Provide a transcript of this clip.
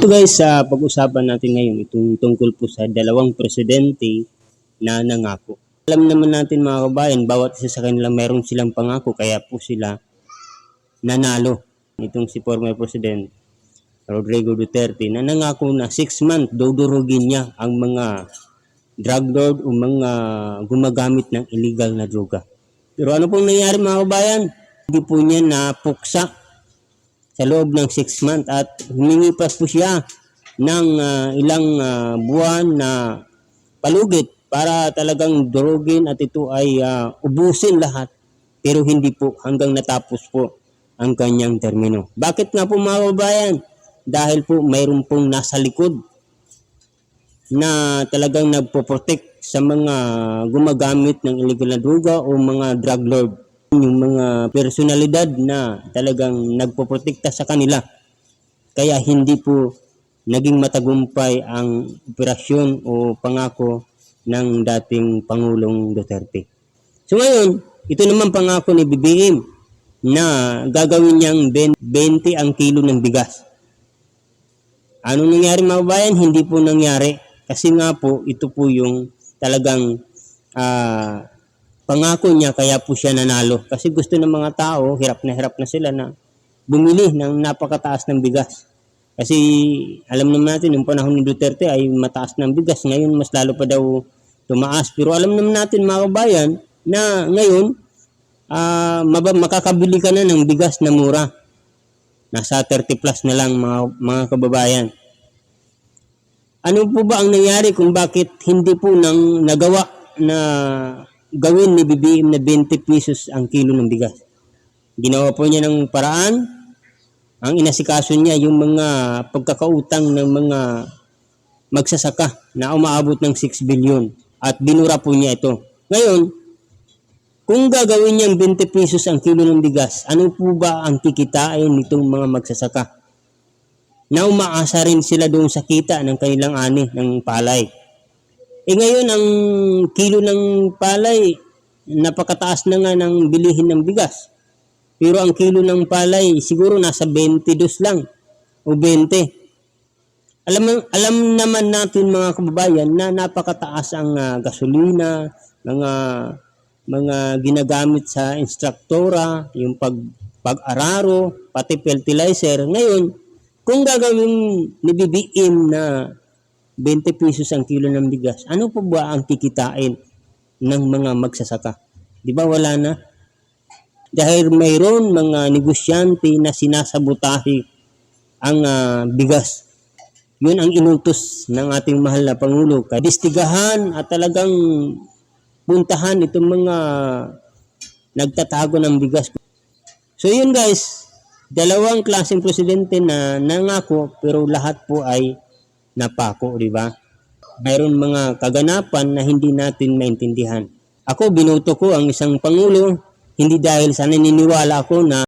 So guys, pag-usapan natin ngayon itong tungkol po sa dalawang presidente na nangako. Alam naman natin mga kabayan, bawat isa sa kanila meron silang pangako kaya po sila nanalo. Itong si former President Rodrigo Duterte na nangako na 6 months dudurugin niya ang mga drug lord o mga gumagamit ng illegal na droga. Pero ano pong nangyari mga kabayan? Hindi po niya napuksa sa loob ng 6 months at humingi pa po siya ng ilang buwan na palugit para talagang durugin at ito ay ubusin lahat, pero hindi po hanggang natapos po ang kanyang termino. Bakit nga po mga kababayan? Dahil po mayroon pong nasa likod na talagang nagpo-protect sa mga gumagamit ng illegal na droga o mga drug lord, yung mga personalidad na talagang nagpoprotekta sa kanila. Kaya hindi po naging matagumpay ang operasyon o pangako ng dating Pangulong Duterte. So ngayon, ito naman pangako ni BBM na gagawin niyang 20 ang kilo ng bigas. Anong nangyari mga kabayan? Hindi po nangyari. Kasi nga po, ito po yung talagang pangako niya kaya po siya nanalo. Kasi gusto ng mga tao, hirap na sila na bumili ng napakataas ng bigas. Kasi alam naman natin, yung panahon ni Duterte ay mataas ng bigas. Ngayon, mas lalo pa daw tumaas. Pero alam naman natin mga kabayan na ngayon, makakabili ka na ng bigas na mura. Nasa 30 plus na lang mga kababayan. Ano po ba ang nangyari kung bakit hindi po nang nagawa na gawin ni BBM na 20 pesos ang kilo ng bigas? Ginawa po niya ng paraan. Ang inasikaso niya yung mga pagkakautang ng mga magsasaka na umaabot ng 6 billion at binura po niya ito. Ngayon, kung gagawin niyang 20 pesos ang kilo ng bigas, ano po ba ang kikitain nitong mga magsasaka? Na umaasa rin sila doon sa kita ng kanilang ani ng palay. Ngayon, ang kilo ng palay, napakataas na nga ng bilihin ng bigas. Pero ang kilo ng palay, siguro nasa 22 lang o 20. Alam naman natin mga kababayan na napakataas ang gasolina, mga ginagamit sa instruktora, yung pag-araro, pati fertilizer. Ngayon, kung gagawin ni BBM na 20 pesos ang kilo ng bigas, ano po ba ang kikitain ng mga magsasaka? Di ba wala na? Dahil mayroon mga negosyante na sinasabotahe ang bigas. Yun ang inutos ng ating mahal na Pangulo. Kaya distigahan at talagang puntahan itong mga nagtatago ng bigas. So yun guys, dalawang klaseng presidente na nangako pero lahat po ay napako, di ba? Mayroon mga kaganapan na hindi natin maintindihan. Ako, binoto ko ang isang Pangulo, hindi dahil sa naniniwala ako na